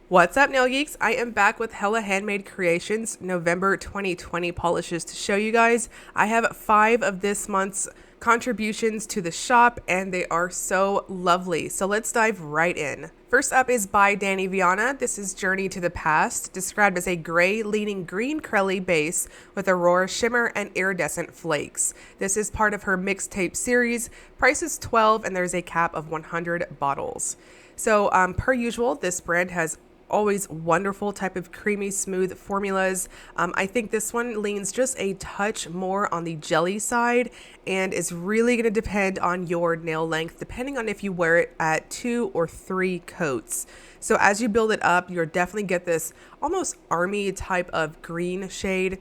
What's up, nail geeks? I am back with Hella Handmade Creations November 2020 polishes to show you guys. I have 5 of this month's contributions to the shop and they are so lovely. So let's dive right in. First up is by Danny Viana. This is Journey to the Past, described as a gray leaning green Crelly base with aurora shimmer and iridescent flakes. This is part of her mixtape series. Price is $12 and there's a cap of 100 bottles. So per usual, this brand has always wonderful type of creamy smooth formulas. I think this one leans just a touch more on the jelly side and is really going to depend on your nail length depending on if you wear it at 2 or 3 coats. So as you build it up, you'll definitely get this almost army type of green shade.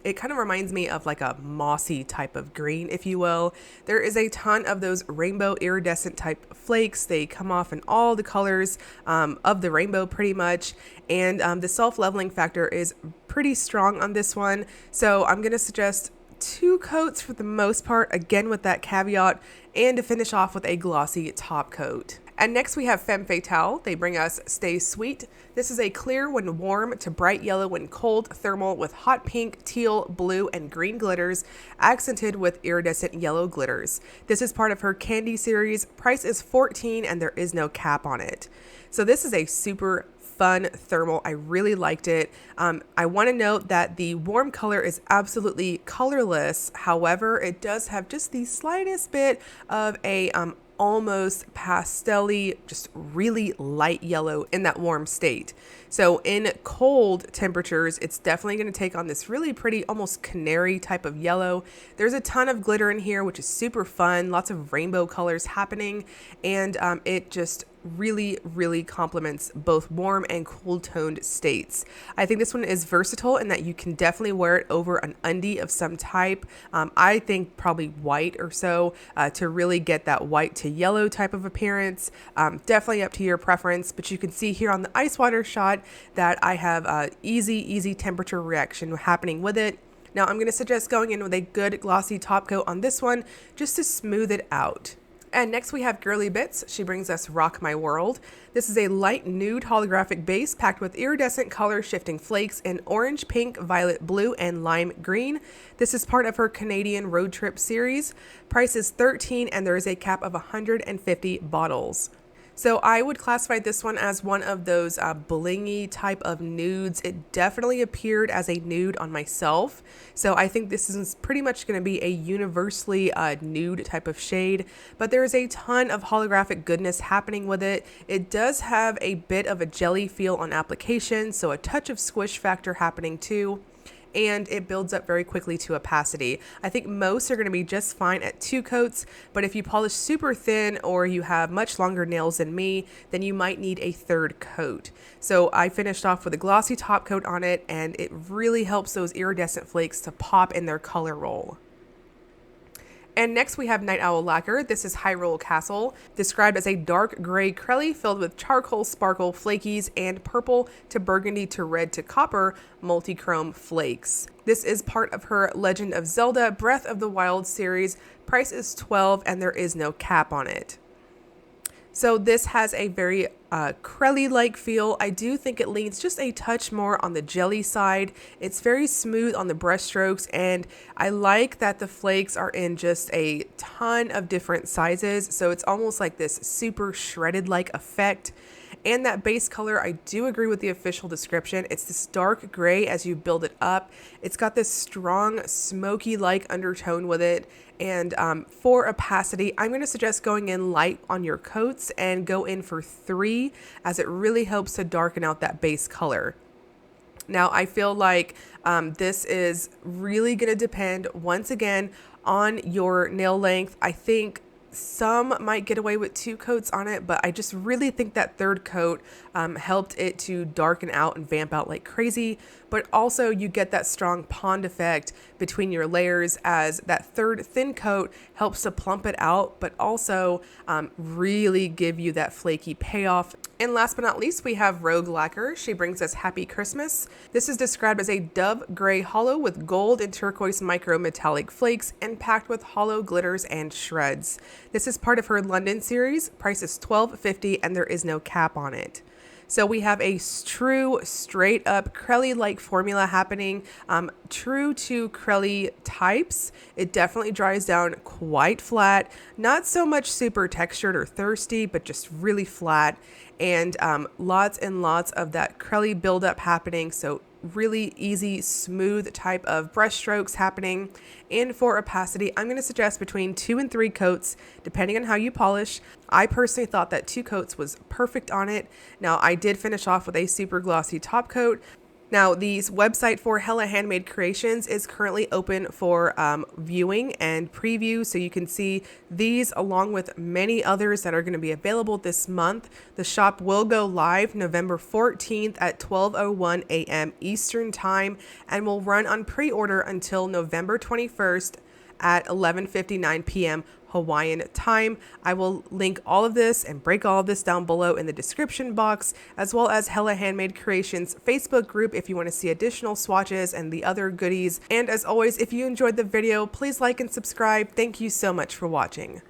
It kind of reminds me of like a mossy type of green, if you will. There is a ton of those rainbow iridescent type flakes. They come off in all the colors of the rainbow pretty much. And the self-leveling factor is pretty strong on this one. So I'm going to suggest 2 coats for the most part, again with that caveat, and to finish off with a glossy top coat. And next we have Femme Fatale. They bring us Stay Sweet. This is a clear when warm to bright yellow when cold thermal with hot pink, teal, blue, and green glitters, accented with iridescent yellow glitters. This is part of her candy series. Price is $14 and there is no cap on it. So this is a super fun thermal. I really liked it. I want to note that the warm color is absolutely colorless. However, it does have just the slightest bit of a almost pastel-y, just really light yellow in that warm state. So in cold temperatures, it's definitely going to take on this really pretty, almost canary type of yellow. There's a ton of glitter in here, which is super fun. Lots of rainbow colors happening. And it just really complements both warm and cool toned states. I think this one is versatile in that you can definitely wear it over an undie of some type. I think probably white or so to really get that white to yellow type of appearance. Definitely up to your preference, but you can see here on the ice water shot that I have easy temperature reaction happening with it. Now I'm going to suggest going in with a good glossy top coat on this one just to smooth it out. And next we have Girly Bits. She brings us Rock My World. This is a light nude holographic base packed with iridescent color shifting flakes in orange, pink, violet, blue, and lime green. This is part of her Canadian road trip series. Price is $13 and there is a cap of 150 bottles. So I would classify this one as one of those blingy type of nudes. It definitely appeared as a nude on myself. So I think this is pretty much going to be a universally nude type of shade. But there is a ton of holographic goodness happening with it. It does have a bit of a jelly feel on application, so a touch of squish factor happening too. And it builds up very quickly to opacity. I think most are going to be just fine at 2 coats, but if you polish super thin or you have much longer nails than me, then you might need a 3rd coat. So I finished off with a glossy top coat on it, and it really helps those iridescent flakes to pop in their color roll. And next we have Night Owl Lacquer. This is Hyrule Castle, described as a dark gray Crelly filled with charcoal sparkle flakies and purple to burgundy to red to copper multi-chrome flakes. This is part of her Legend of Zelda Breath of the Wild series. Price is $12 and there is no cap on it. So this has a very Crelly-like feel. I do think it leans just a touch more on the jelly side. It's very smooth on the brush strokes, and I like that the flakes are in just a ton of different sizes. So it's almost like this super shredded-like effect. And that base color, I do agree with the official description. It's this dark gray as you build it up. It's got this strong smoky-like undertone with it. And for opacity, I'm going to suggest going in light on your coats and go in for 3 as it really helps to darken out that base color. Now, I feel like this is really going to depend, once again, on your nail length. I think some might get away with 2 coats on it, but I just really think that 3rd coat helped it to darken out and vamp out like crazy. But also you get that strong pond effect between your layers as that 3rd thin coat helps to plump it out, but also really give you that flaky payoff. And last but not least, we have Rogue Lacquer. She brings us Happy Christmas. This is described as a dove gray hollow with gold and turquoise micro metallic flakes and packed with hollow glitters and shreds. This is part of her London series. Price is $12.50 and there is no cap on it. So we have a true straight up Crelly-like formula happening, true to Crelly types. It definitely dries down quite flat, not so much super textured or thirsty, but just really flat, and lots and lots of that Crelly buildup happening. So really easy, smooth type of brush strokes happening. And for opacity, I'm going to suggest between 2 and 3 coats, depending on how you polish. I personally thought that 2 coats was perfect on it. Now, I did finish off with a super glossy top coat. Now, the website for Hella Handmade Creations is currently open for viewing and preview, so you can see these along with many others that are going to be available this month. The shop will go live November 14th at 12:01 a.m. Eastern Time and will run on pre-order until November 21st at 11:59 p.m. Hawaiian time. I will link all of this and break all of this down below in the description box, as well as Hella Handmade Creations Facebook group if you want to see additional swatches and the other goodies. And as always, if you enjoyed the video, please like and subscribe. Thank you so much for watching.